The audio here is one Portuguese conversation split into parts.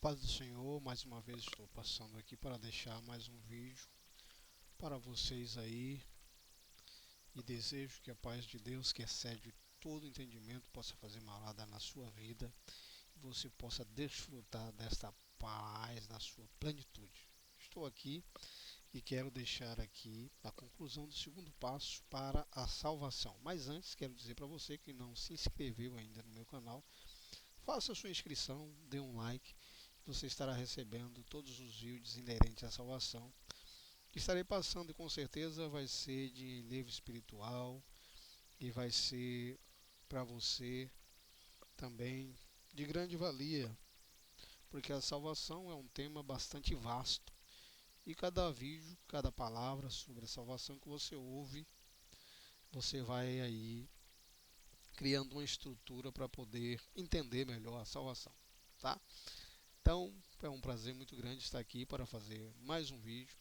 Paz do Senhor, mais uma vez estou passando aqui para deixar mais um vídeo para vocês aí e desejo que a paz de Deus, que excede todo entendimento, possa fazer morada na sua vida e você possa desfrutar desta paz na sua plenitude. Estou aqui e quero deixar aqui a conclusão do segundo passo para a salvação. Mas antes quero dizer para você que não se inscreveu ainda no meu canal, faça sua inscrição, dê um like. Você estará recebendo todos os vídeos inerentes à salvação que estarei passando, e com certeza vai ser de livro espiritual e vai ser para você também de grande valia, porque a salvação é um tema bastante vasto e cada vídeo, cada palavra sobre a salvação que você ouve, você vai aí criando uma estrutura para poder entender melhor a salvação, tá? Então, é um prazer muito grande estar aqui para fazer mais um vídeo.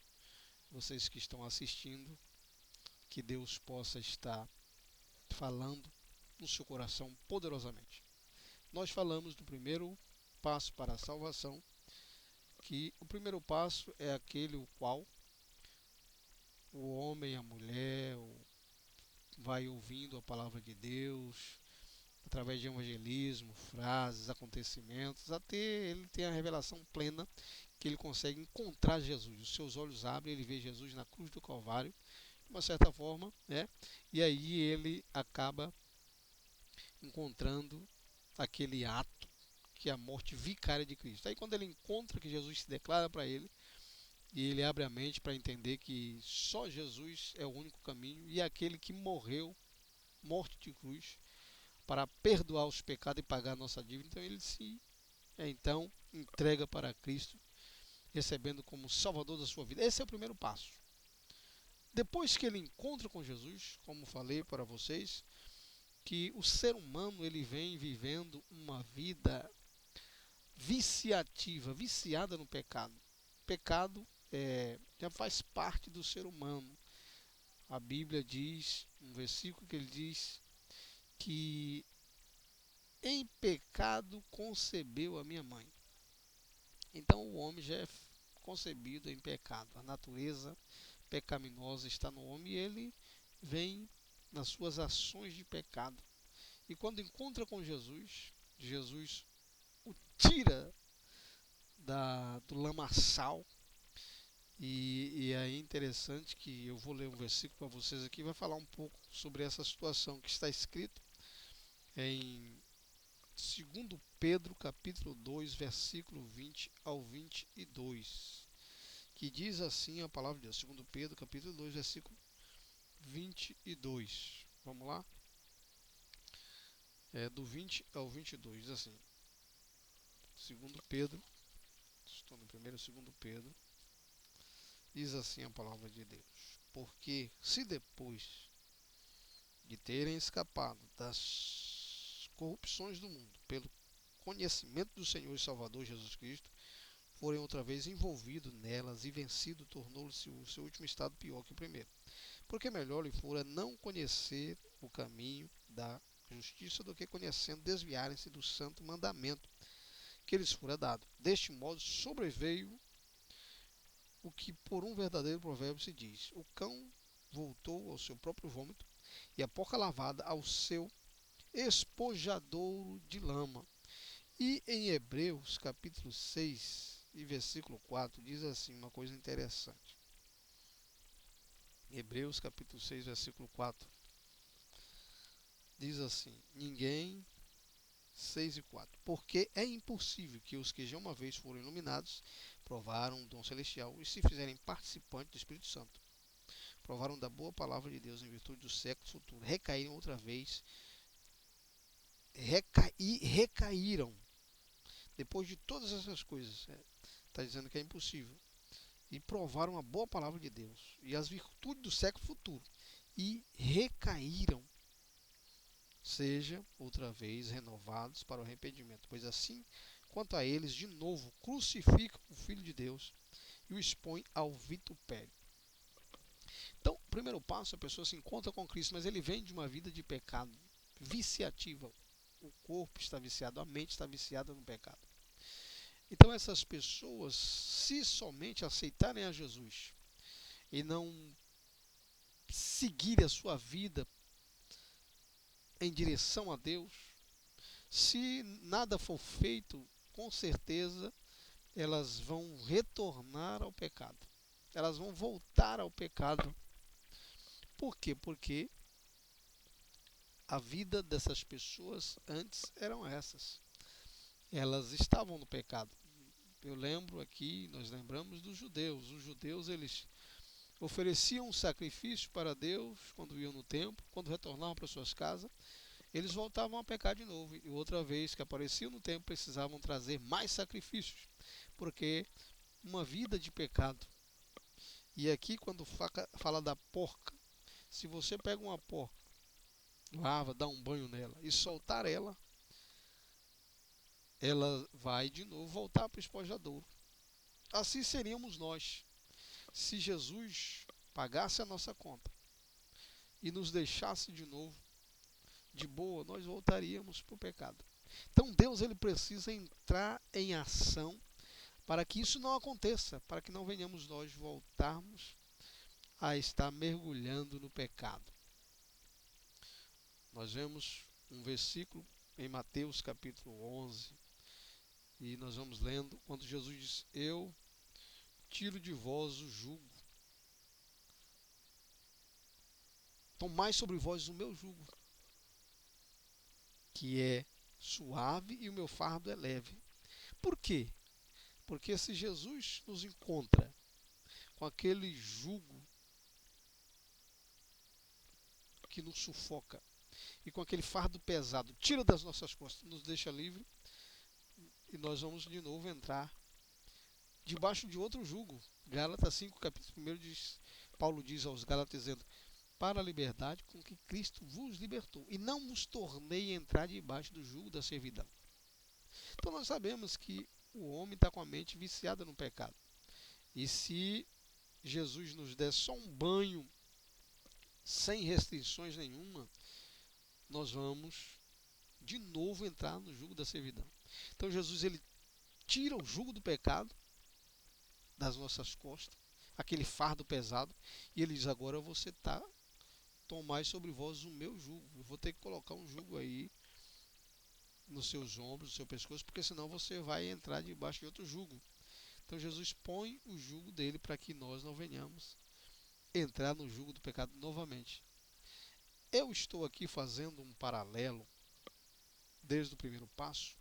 Vocês que estão assistindo, que Deus possa estar falando no seu coração poderosamente. Nós falamos do primeiro passo para a salvação, que o primeiro passo é aquele o qual o homem, a mulher, vai ouvindo a palavra de Deus, através de evangelismo, frases, acontecimentos, até ele ter a revelação plena que ele consegue encontrar Jesus. Os seus olhos abrem, ele vê Jesus na cruz do Calvário, de uma certa forma, né? E aí ele acaba encontrando aquele ato que é a morte vicária de Cristo. Aí quando ele encontra que Jesus se declara para ele, e ele abre a mente para entender que só Jesus é o único caminho e é aquele que morreu, morte de cruz, para perdoar os pecados e pagar a nossa dívida. Então ele se então entrega para Cristo, recebendo como Salvador da sua vida. Esse é o primeiro passo. Depois que ele encontra com Jesus, como falei para vocês, que o ser humano ele vem vivendo uma vida viciativa, viciada no pecado. O pecado já faz parte do ser humano. A Bíblia diz, um versículo que ele diz que em pecado concebeu a minha mãe. Então o homem já é concebido em pecado. A natureza pecaminosa está no homem e ele vem nas suas ações de pecado. E quando encontra com Jesus, Jesus o tira do lamaçal. E aí é interessante que eu vou ler um versículo para vocês aqui, vai falar um pouco sobre essa situação que está escrito em 2 Pedro capítulo 2, versículo 20 ao 22, que diz assim a palavra de Deus. 2 Pedro capítulo 2, versículo 22. Vamos lá? Do 20 ao 22, diz assim. 2 Pedro, estou no primeiro 2 Pedro, diz assim a palavra de Deus: porque se depois de terem escapado das corrupções do mundo pelo conhecimento do Senhor e Salvador Jesus Cristo, forem outra vez envolvidos nelas e vencido, tornou-se o seu último estado pior que o primeiro. Porque melhor lhe fora não conhecer o caminho da justiça do que conhecendo desviarem-se do santo mandamento que lhes fora dado. Deste modo sobreveio o que por um verdadeiro provérbio se diz: o cão voltou ao seu próprio vômito e a porca lavada ao seu espojadouro de lama. E em Hebreus capítulo 6 e versículo 4 diz assim uma coisa interessante. Hebreus capítulo 6, versículo 4 diz assim: ninguém 6 e 4. Porque é impossível que os que já uma vez foram iluminados, provaram o dom celestial e se fizerem participantes do Espírito Santo, provaram da boa palavra de Deus em virtude do século futuro, recaíram outra vez, recaíram depois de todas essas coisas. Está dizendo que é impossível. E provaram a boa palavra de Deus e as virtudes do século futuro e recaíram, seja outra vez renovados para o arrependimento, pois assim quanto a eles de novo crucificam o Filho de Deus e o expõem ao vitupério. Então, o primeiro passo, a pessoa se encontra com Cristo, mas ele vem de uma vida de pecado viciativa. O corpo está viciado, a mente está viciada no pecado. Então essas pessoas, se somente aceitarem a Jesus e não seguirem a sua vida em direção a Deus, se nada for feito, com certeza elas vão retornar ao pecado. Elas vão voltar ao pecado. Por quê? Porque a vida dessas pessoas antes eram essas. Elas estavam no pecado. Eu lembro aqui, nós lembramos dos judeus. Os judeus, eles ofereciam um sacrifício para Deus quando iam no templo, quando retornavam para suas casas, eles voltavam a pecar de novo. E outra vez que apareciam no templo, precisavam trazer mais sacrifícios, porque uma vida de pecado. E aqui, quando fala da porca, se você pega uma porca, lava, dá um banho nela e soltar ela, ela vai de novo voltar para o espojadouro. Assim seríamos nós, se Jesus pagasse a nossa conta e nos deixasse de novo de boa, nós voltaríamos para o pecado. Então Deus, ele precisa entrar em ação para que isso não aconteça, para que não venhamos nós voltarmos a estar mergulhando no pecado. Nós vemos um versículo em Mateus capítulo 11 e nós vamos lendo quando Jesus diz: eu tiro de vós o jugo, tomai sobre vós o meu jugo, que é suave e o meu fardo é leve. Por quê? Porque se Jesus nos encontra com aquele jugo que nos sufoca e com aquele fardo pesado, tira das nossas costas, nos deixa livre, e nós vamos de novo entrar debaixo de outro jugo. Gálatas 5, capítulo 1 diz, Paulo diz aos Gálatas dizendo: para a liberdade com que Cristo vos libertou, e não vos tornei a entrar debaixo do jugo da servidão. Então nós sabemos que o homem está com a mente viciada no pecado. E se Jesus nos der só um banho sem restrições nenhuma, nós vamos de novo entrar no jugo da servidão. Então Jesus, ele tira o jugo do pecado das nossas costas, aquele fardo pesado, e ele diz: agora você está, tomai sobre vós o meu jugo. Eu vou ter que colocar um jugo aí nos seus ombros, no seu pescoço, porque senão você vai entrar debaixo de outro jugo. Então Jesus põe o jugo dele para que nós não venhamos entrar no jugo do pecado novamente. Eu estou aqui fazendo um paralelo, desde o primeiro passo,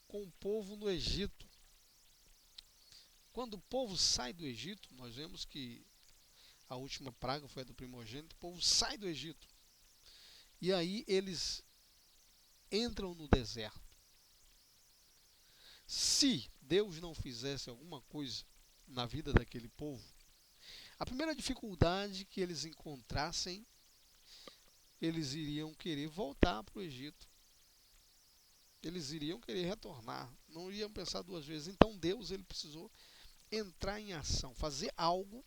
com o povo no Egito. Quando o povo sai do Egito, nós vemos que a última praga foi a do primogênito, o povo sai do Egito. E aí eles entram no deserto. Se Deus não fizesse alguma coisa na vida daquele povo, a primeira dificuldade que eles encontrassem, eles iriam querer voltar para o Egito. Eles iriam querer retornar, não iriam pensar duas vezes. Então Deus, ele precisou entrar em ação, fazer algo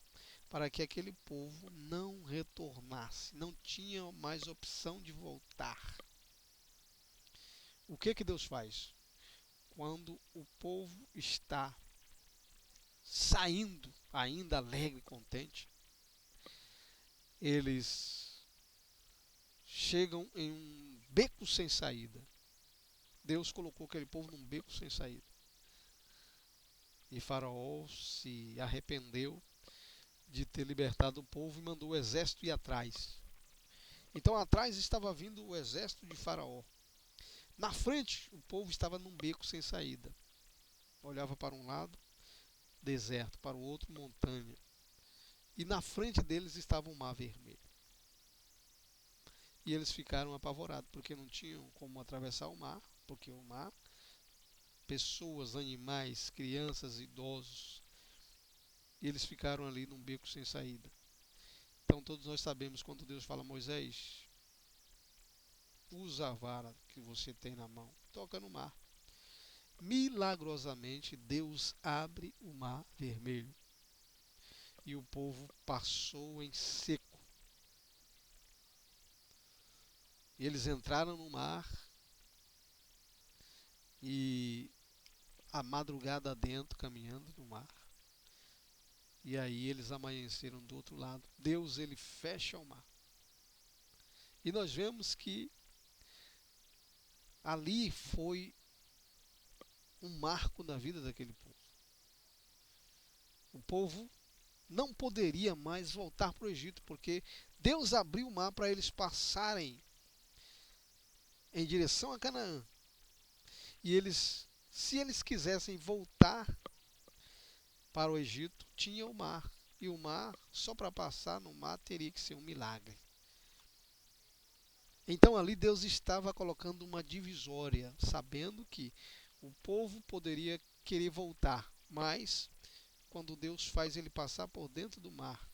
para que aquele povo não retornasse, não tinha mais opção de voltar. O que Deus faz? Quando o povo está saindo ainda alegre e contente, eles chegam em um beco sem saída. Deus colocou aquele povo num beco sem saída. E Faraó se arrependeu de ter libertado o povo e mandou o exército ir atrás. Então atrás estava vindo o exército de Faraó. Na frente, o povo estava num beco sem saída. Olhava para um lado, deserto, para o outro, montanha. E na frente deles estava o Mar Vermelho. E eles ficaram apavorados, porque não tinham como atravessar o mar, porque o mar, pessoas, animais, crianças, idosos, e eles ficaram ali num beco sem saída. Então todos nós sabemos quando Deus fala: Moisés, usa a vara que você tem na mão, toca no mar. Milagrosamente Deus abre o Mar Vermelho e o povo passou em seco. Eles entraram no mar e a madrugada adentro, caminhando no mar. E aí eles amanheceram do outro lado. Deus, ele fecha o mar. E nós vemos que ali foi um marco na vida daquele povo. O povo não poderia mais voltar para o Egito, porque Deus abriu o mar para eles passarem em direção a Canaã. E eles, se eles quisessem voltar para o Egito, tinha o mar. E o mar, só para passar no mar, teria que ser um milagre. Então ali Deus estava colocando uma divisória, sabendo que o povo poderia querer voltar, mas quando Deus faz ele passar por dentro do mar,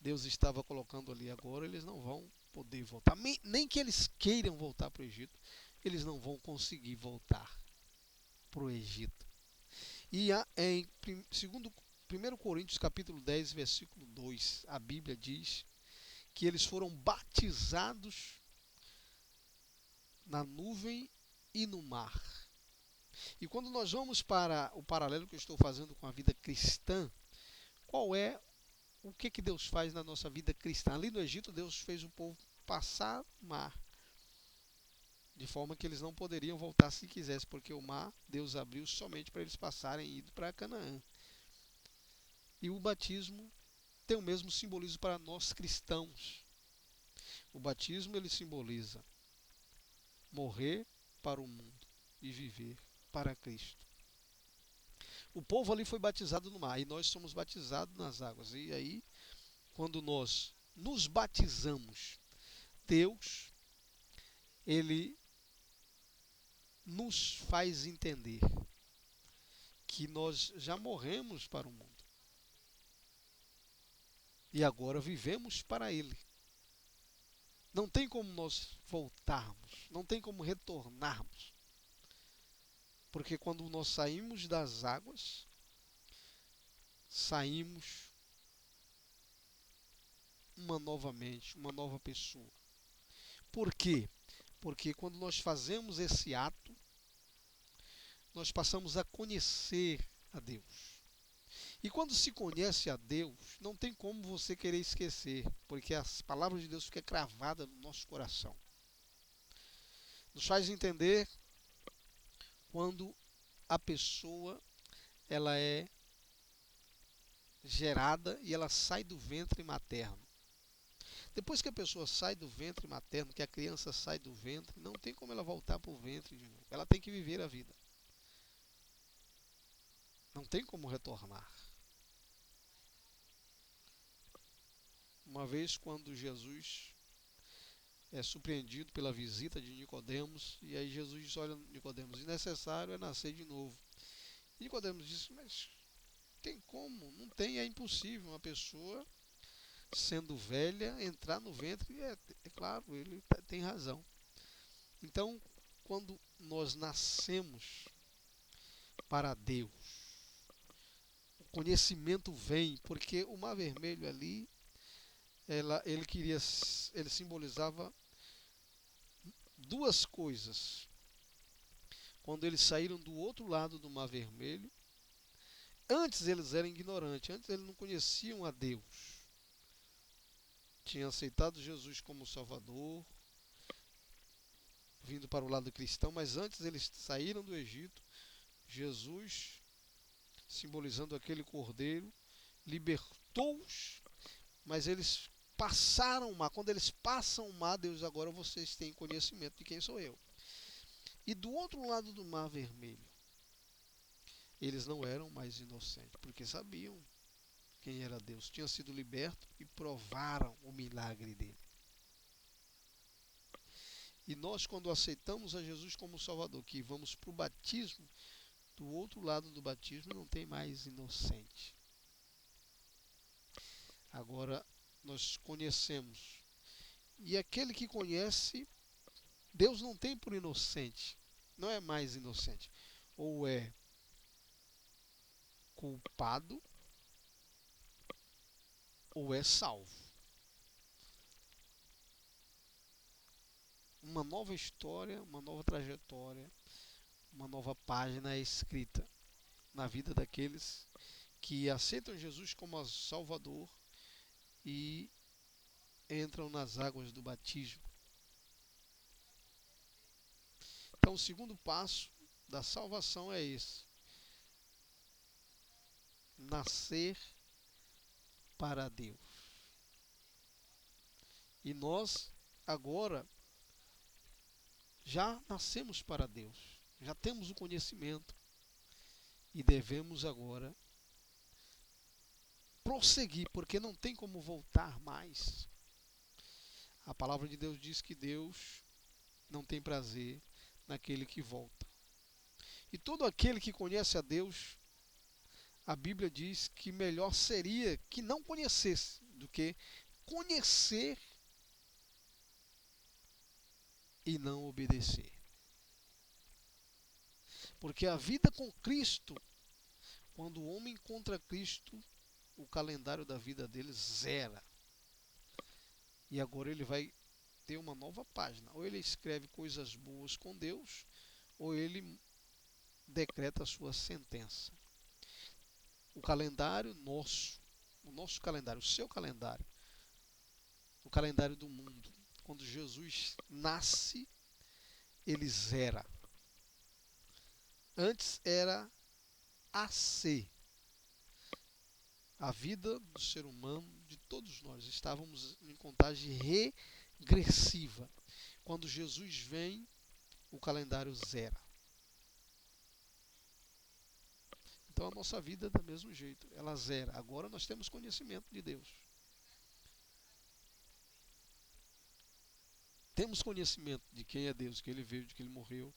Deus estava colocando ali agora, eles não vão poder voltar. Nem que eles queiram voltar para o Egito, eles não vão conseguir voltar para o Egito. E em 1 Coríntios capítulo 10, versículo 2, a Bíblia diz que eles foram batizados na nuvem e no mar. E quando nós vamos para o paralelo que eu estou fazendo com a vida cristã, qual é o que Deus faz na nossa vida cristã? Ali no Egito, Deus fez o povo passar o mar, de forma que eles não poderiam voltar se quisessem, porque o mar Deus abriu somente para eles passarem e ir para Canaã. E o batismo tem o mesmo simbolismo para nós cristãos. O batismo ele simboliza morrer para o mundo e viver para Cristo. O povo ali foi batizado no mar e nós somos batizados nas águas. E aí, quando nós nos batizamos, Deus, ele nos faz entender que nós já morremos para o mundo e agora vivemos para Ele. Não tem como nós voltarmos, não tem como retornarmos, porque quando nós saímos das águas, saímos uma nova mente, uma nova pessoa. Por quê? Porque quando nós fazemos esse ato, nós passamos a conhecer a Deus. E quando se conhece a Deus, não tem como você querer esquecer, porque as palavras de Deus ficam cravadas no nosso coração. Nos faz entender quando a pessoa ela é gerada e ela sai do ventre materno. Depois que a pessoa sai do ventre materno, que a criança sai do ventre, não tem como ela voltar para o ventre de novo. Ela tem que viver a vida. Não tem como retornar. Uma vez quando Jesus é surpreendido pela visita de Nicodemos, e aí Jesus diz, olha Nicodemos, necessário é nascer de novo. E Nicodemos disse, mas tem como? Não tem, é impossível uma pessoa sendo velha entrar no ventre. É claro, ele tem razão. Então, quando nós nascemos para Deus, o conhecimento vem, porque o mar vermelho ali, ele simbolizava duas coisas. Quando eles saíram do outro lado do mar vermelho, antes eles eram ignorantes, antes eles não conheciam a Deus. Tinham aceitado Jesus como Salvador, vindo para o lado cristão, mas antes eles saíram do Egito, Jesus, simbolizando aquele cordeiro, libertou-os, mas eles passaram o mar. Quando eles passam o mar, Deus, agora vocês têm conhecimento de quem sou eu. E do outro lado do mar vermelho, eles não eram mais inocentes, porque sabiam quem era Deus, tinham sido libertos e provaram o milagre dele. E nós, quando aceitamos a Jesus como Salvador, que vamos para o batismo, do outro lado do batismo não tem mais inocente. Agora nós conhecemos. E aquele que conhece, Deus não tem por inocente, não é mais inocente. Ou é culpado, ou é salvo. Uma nova história, uma nova trajetória, uma nova página é escrita na vida daqueles que aceitam Jesus como Salvador e entram nas águas do batismo. Então, o segundo passo da salvação é esse: nascer para Deus. E nós agora já nascemos para Deus, já temos o conhecimento e devemos agora prosseguir, porque não tem como voltar mais. A palavra de Deus diz que Deus não tem prazer naquele que volta. E todo aquele que conhece a Deus, a Bíblia diz que melhor seria que não conhecesse do que conhecer e não obedecer. Porque a vida com Cristo, quando o homem encontra Cristo, o calendário da vida dele zera. E agora ele vai ter uma nova página. Ou ele escreve coisas boas com Deus, ou ele decreta a sua sentença. O calendário nosso, o nosso calendário, o seu calendário, o calendário do mundo, quando Jesus nasce, ele zera. Antes era AC. A vida do ser humano, de todos nós, estávamos em contagem regressiva. Quando Jesus vem, o calendário zera. Então a nossa vida é do mesmo jeito, ela zera. Agora nós temos conhecimento de Deus. Temos conhecimento de quem é Deus, de que Ele veio, de que Ele morreu.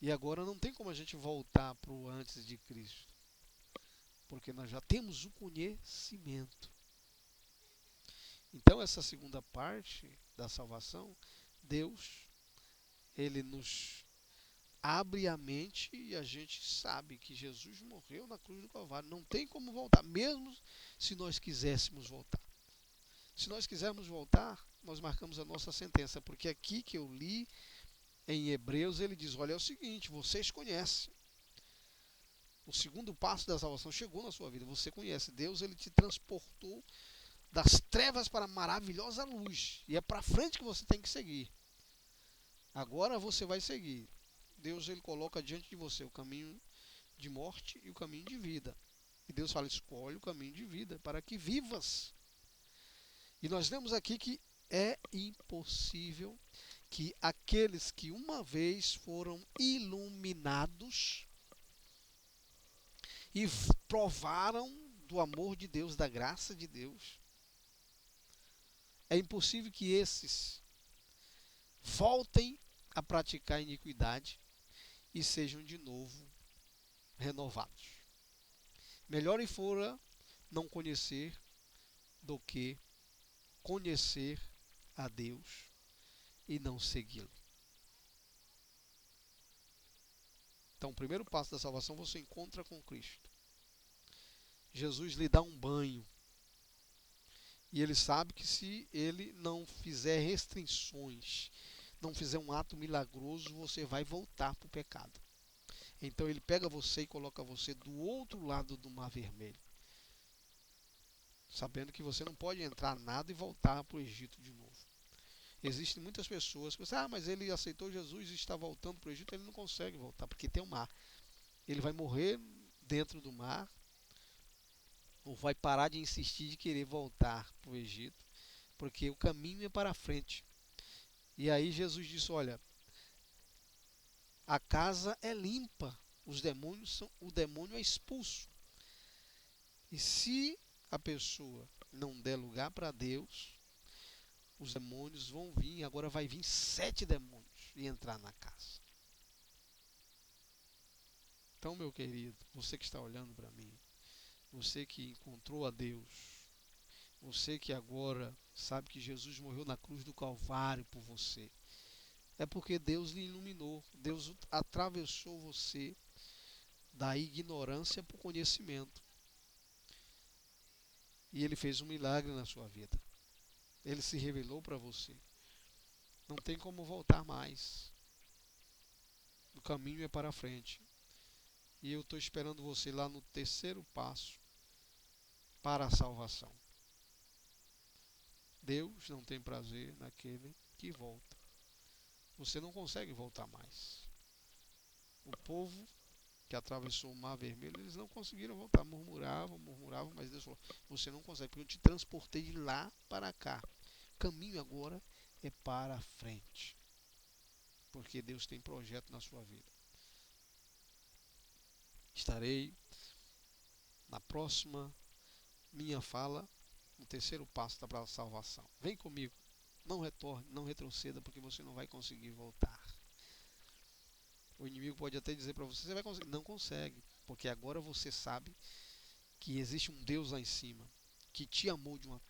E agora não tem como a gente voltar para o antes de Cristo. Porque nós já temos o conhecimento. Então essa segunda parte da salvação, Deus, Ele nos abre a mente e a gente sabe que Jesus morreu na cruz do Calvário. Não tem como voltar, mesmo se nós quiséssemos voltar. Se nós quisermos voltar, nós marcamos a nossa sentença, porque aqui que eu li em Hebreus, ele diz: olha, é o seguinte, vocês conhecem. O segundo passo da salvação chegou na sua vida, você conhece. Deus, ele te transportou das trevas para a maravilhosa luz. E é para frente que você tem que seguir. Agora você vai seguir. Deus, ele coloca diante de você o caminho de morte e o caminho de vida. E Deus fala: escolhe o caminho de vida para que vivas. E nós vemos aqui que é impossível que aqueles que uma vez foram iluminados e provaram do amor de Deus, da graça de Deus, é impossível que esses voltem a praticar iniquidade e sejam de novo renovados. Melhor fora não conhecer do que conhecer a Deus e não segui-lo. Então, o primeiro passo da salvação você encontra com Cristo. Jesus lhe dá um banho. E ele sabe que se ele não fizer restrições, não fizer um ato milagroso, você vai voltar para o pecado. Então ele pega você e coloca você do outro lado do Mar Vermelho, sabendo que você não pode entrar nada e voltar para o Egito de novo. Existem muitas pessoas que pensam: mas ele aceitou Jesus e está voltando para o Egito. Ele não consegue voltar, porque tem o mar. Ele vai morrer dentro do mar, ou vai parar de insistir de querer voltar para o Egito, porque o caminho é para frente. E aí Jesus disse: olha, a casa é limpa, o demônio é expulso. E se a pessoa não der lugar para Deus, os demônios vão vir. Agora vai vir 7 demônios e entrar na casa. Então, meu querido, você que está olhando para mim, você que encontrou a Deus, você que agora sabe que Jesus morreu na cruz do Calvário por você, é porque Deus lhe iluminou. Deus atravessou você da ignorância para o conhecimento. E Ele fez um milagre na sua vida. Ele se revelou para você. Não tem como voltar mais. caminho é para frente. E eu estou esperando você lá no terceiro passo para a salvação. Deus não tem prazer naquele que volta. Você não consegue voltar mais. O povo que atravessou o Mar Vermelho, eles não conseguiram voltar. Murmuravam, murmuravam, mas Deus falou: você não consegue, porque eu te transportei de lá para cá. O caminho agora é para frente. Porque Deus tem projeto na sua vida. Estarei na próxima minha fala, no terceiro passo para a salvação. Vem comigo. Não retorne, não retroceda, porque você não vai conseguir voltar. O inimigo pode até dizer para você: você vai conseguir. Não consegue, porque agora você sabe que existe um Deus lá em cima, que te amou de uma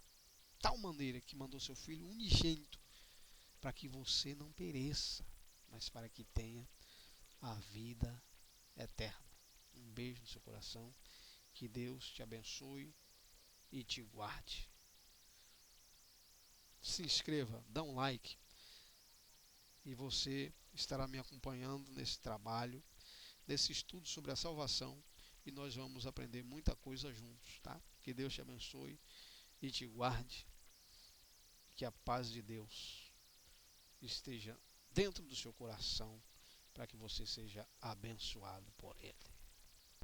tal maneira que mandou seu Filho unigênito, para que você não pereça, mas para que tenha a vida eterna. Um beijo no seu coração. Que Deus te abençoe e te guarde. Se inscreva, dá um like e você estará me acompanhando nesse trabalho, nesse estudo sobre a salvação, e nós vamos aprender muita coisa juntos, tá? Que Deus te abençoe e te guarde. Que a paz de Deus esteja dentro do seu coração para que você seja abençoado por Ele.